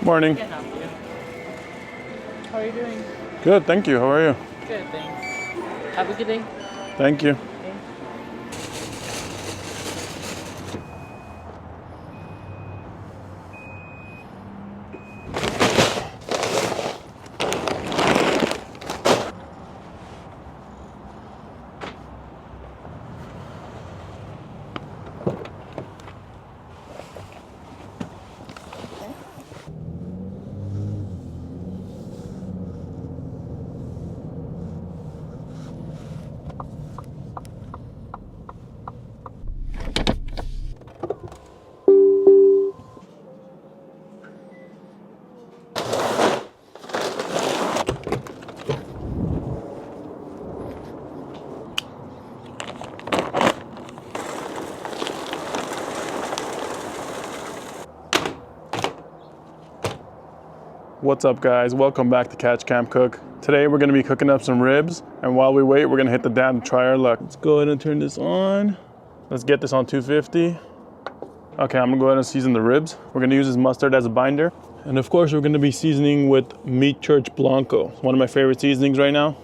Morning. Can help you. How are you doing? Good, thank you. How are you? Good, thanks. Have a good day. Thank you. Okay. What's up, guys? Welcome back to Catch Camp Cook. Today we're gonna be cooking up some ribs, and while we wait, we're gonna hit the dam to try our luck. Let's go ahead and turn this on. Let's get this on 250. Okay, I'm gonna go ahead and season the ribs. We're gonna use this mustard as a binder. And of course, we're gonna be seasoning with Meat Church Blanco. It's one of my favorite seasonings right now.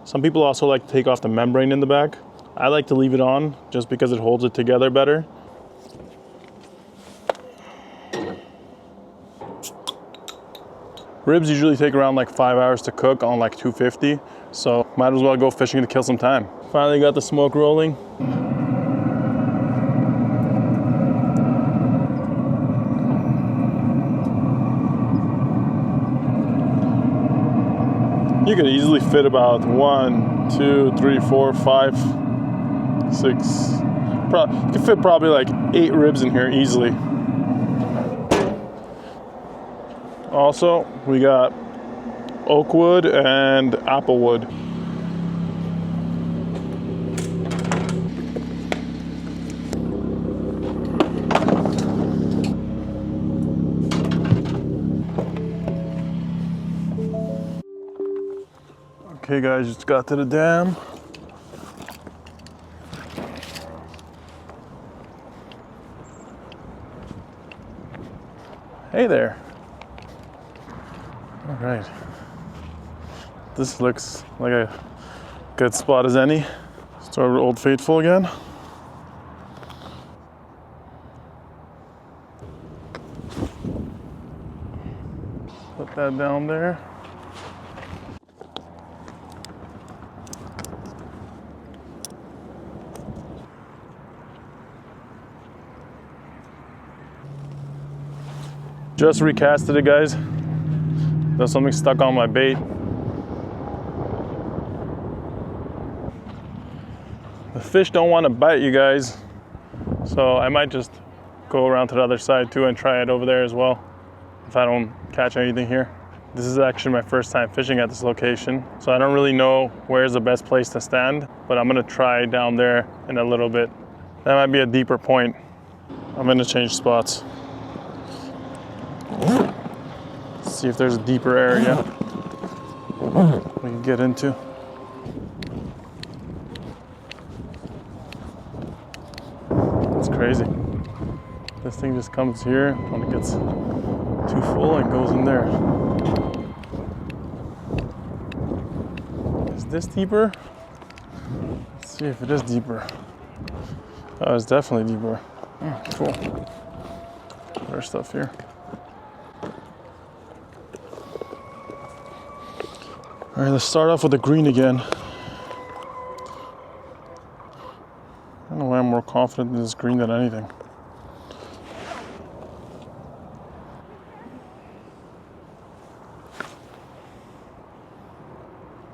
Some people also like to take off the membrane in the back. I like to leave it on just because it holds it together better. Ribs usually take around like 5 hours to cook on like 250, so might as well go fishing to kill some time. Finally got the smoke rolling. You could easily fit about 1, 2, 3, 4, 5, 6. You could fit probably like 8 ribs in here easily. Also, we got oak wood and apple wood. Okay guys, just got to the dam. Hey there. All right. This looks like a good spot as any. Start with Old Faithful again. Put that down there. Just recasted it, guys. There's something stuck on my bait. The fish don't want to bite, you guys. So I might just go around to the other side too and try it over there as well, if I don't catch anything here. This is actually my first time fishing at this location, so I don't really know where's the best place to stand, but I'm gonna try down there in a little bit. That might be a deeper point. I'm gonna change spots. See if there's a deeper area we can get into. It's crazy. This thing just comes here when it gets too full and goes in there. Is this deeper? Let's see if it is deeper. Oh, it's definitely deeper. Oh, cool. Put our stuff here. All right, let's start off with the green again. I don't know why I'm more confident in this green than anything.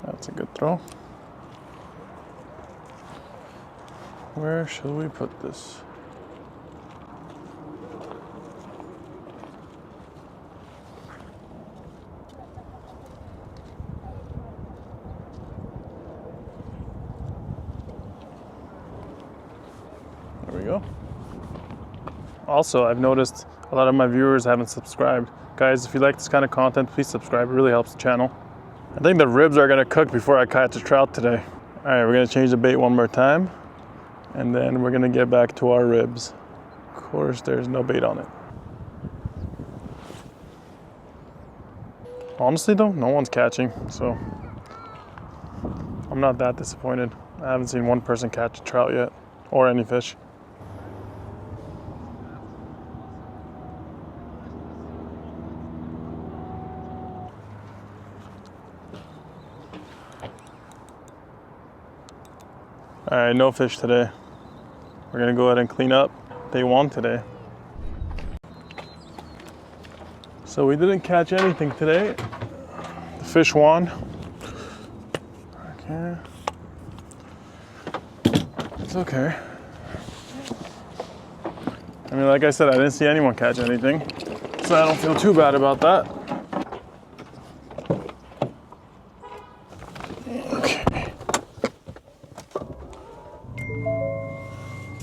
That's a good throw. Where shall we put this? There we go. Also, I've noticed a lot of my viewers haven't subscribed. Guys, if you like this kind of content, please subscribe. It really helps the channel. I think the ribs are gonna cook before I catch a trout today. All right, we're gonna change the bait one more time. And then we're gonna get back to our ribs. Of course, there's no bait on it. Honestly though, no one's catching, so I'm not that disappointed. I haven't seen one person catch a trout yet, or any fish. All right, no fish today. We're gonna go ahead and clean up. Day one today. So we didn't catch anything today. The fish won. Okay. It's okay. I mean, like I said, I didn't see anyone catch anything, so I don't feel too bad about that. Okay.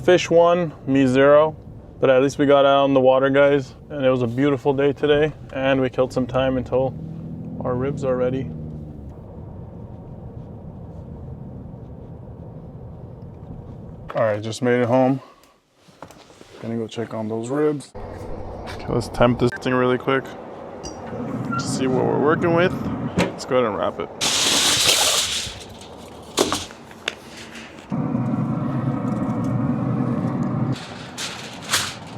Fish 1, me 0, but at least we got out on the water, guys, and it was a beautiful day today, and we killed some time until our ribs are ready. All right, just made it home. Gonna go check on those ribs. Okay, let's temp this thing really quick to see what we're working with. Let's go ahead and wrap it.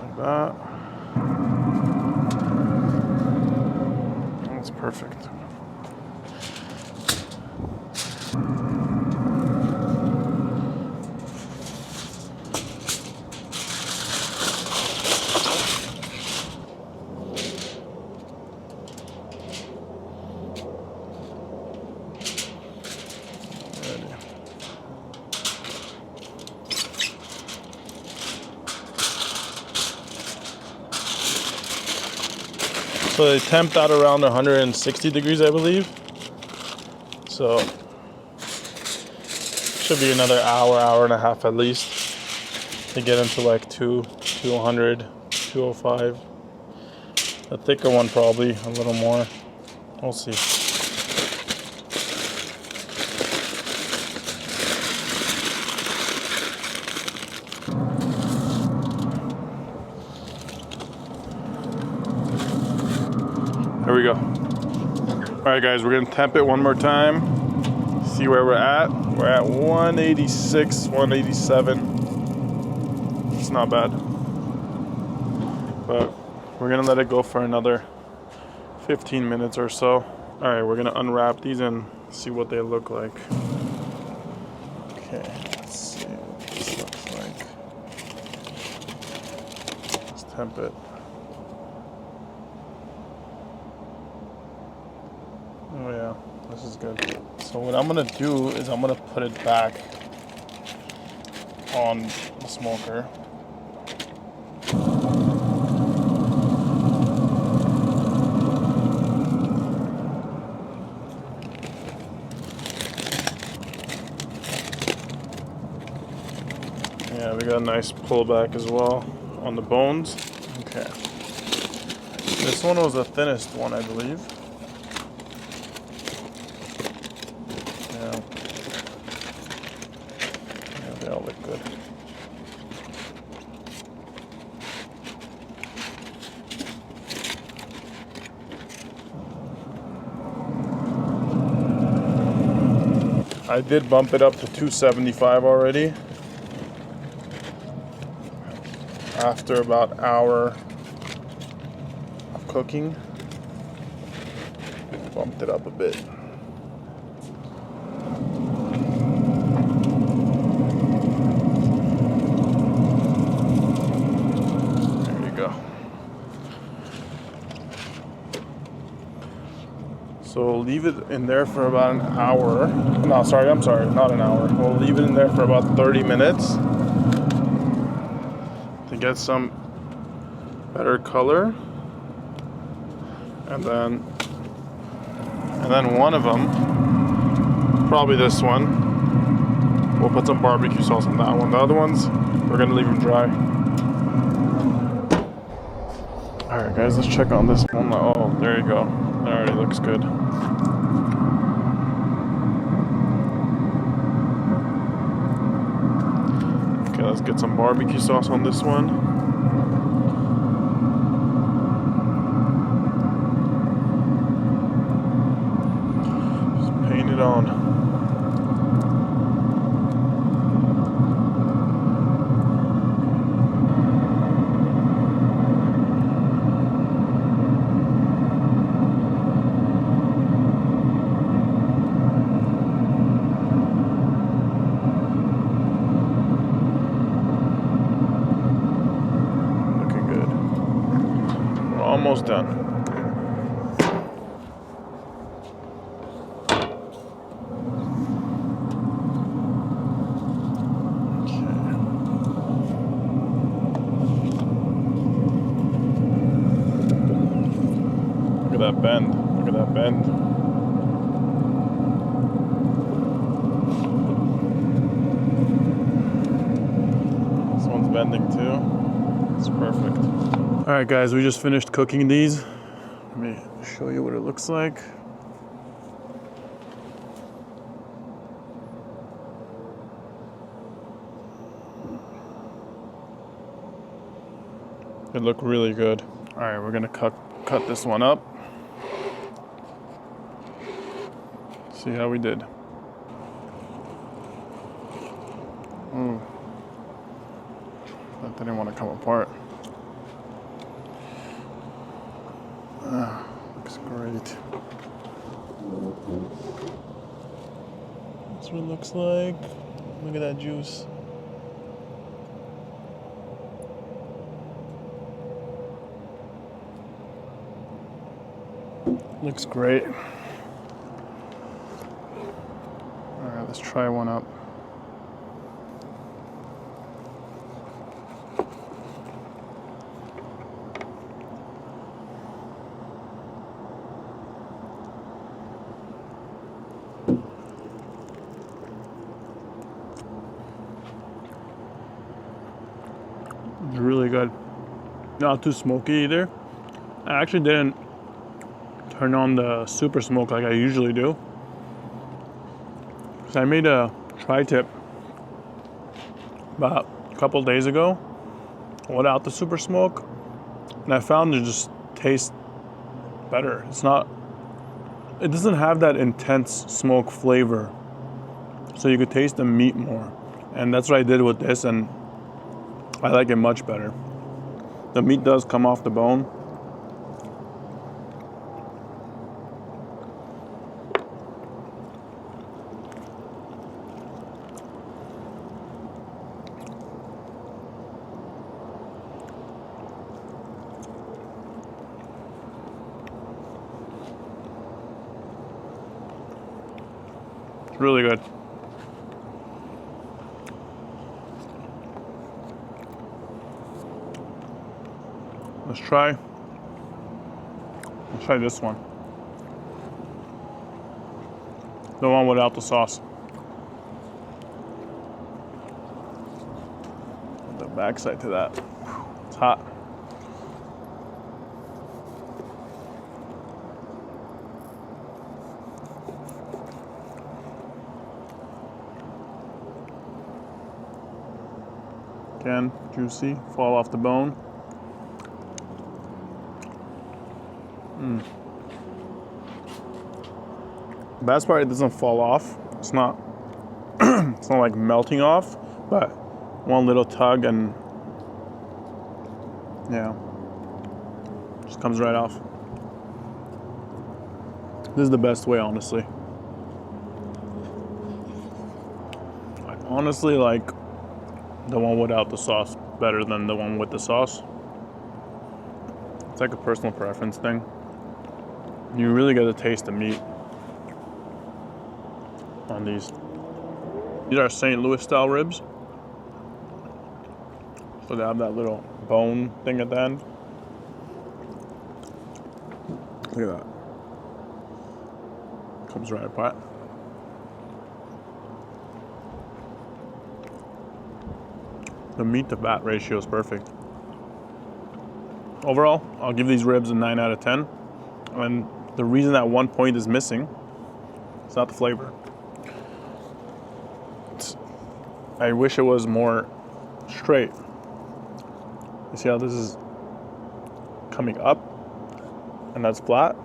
Like that. That's perfect. So they temp out around 160 degrees, I believe. So should be another hour, hour and a half at least to get into like 200, 205. The thicker one probably a little more. We'll see. There we go. All right, guys, we're gonna temp it one more time. See where we're at. We're at 186, 187. It's not bad. But we're gonna let it go for another 15 minutes or so. All right, we're gonna unwrap these and see what they look like. Okay, let's see what this looks like. Let's temp it. Oh yeah, this is good. So what I'm gonna do is I'm gonna put it back on the smoker. Yeah, we got a nice pullback as well on the bones. Okay. This one was the thinnest one, I believe. They all look good. I did bump it up to 275 already. After about an hour of cooking, bumped it up a bit. So we'll leave it in there for about an hour. No, sorry, I'm sorry, not an hour. We'll leave it in there for about 30 minutes to get some better color. And then one of them, probably this one, we'll put some barbecue sauce on that one. The other ones, we're gonna leave them dry. All right, guys, let's check on this one. Oh, there you go. That already looks good. let's get some barbecue sauce on this one. Just paint it on. Almost done. Okay. Look at that bend. Look at that bend. This one's bending too. It's perfect. All right, guys, we just finished cooking these. Let me show you what it looks like. It looked really good. All right, we're gonna cut this one up. See how we did. That didn't want to come apart. Looks great. That's what it looks like. Look at that juice. Looks great. All right, let's try one up. It's really good. Not too smoky either. I actually didn't turn on the super smoke like I usually do. So I made a tri-tip about a couple days ago without the super smoke, and I found it just tastes better. It doesn't have that intense smoke flavor, so you could taste the meat more. And that's what I did with this, and I like it much better. The meat does come off the bone. It's really good. Let's try this one. The one without the sauce. The backside to that. It's hot. Again, juicy, fall off the bone. The best part, it doesn't fall off. It's not it's not like melting off, but one little tug and yeah, just comes right off. This is the best way, honestly. I honestly like the one without the sauce better than the one with the sauce. It's like a personal preference thing. You really get to taste the meat on these. These are St. Louis style ribs. So they have that little bone thing at the end. Look at that. Comes right apart. The meat to fat ratio is perfect. Overall, I'll give these ribs a 9 out of 10. And the reason that 1 point is missing, it's not the flavor. I wish it was more straight. You see how this is coming up and that's flat?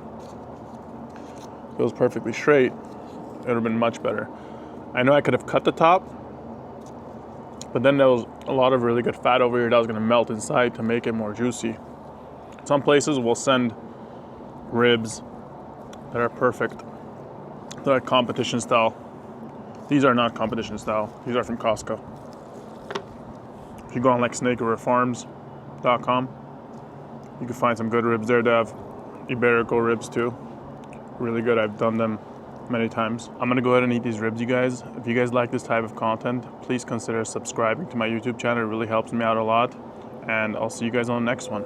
If it was perfectly straight, it would have been much better. I know I could have cut the top, but then there was a lot of really good fat over here that was gonna melt inside to make it more juicy. Some places will send ribs that are perfect. They're like competition style. These are not competition style. These are from Costco. If you go on like snakeriverfarms.com, you can find some good ribs there. They have Iberico ribs too. Really good. I've done them many times. I'm gonna go ahead and eat these ribs, you guys. If you guys like this type of content, please consider subscribing to my YouTube channel. It really helps me out a lot. And I'll see you guys on the next one.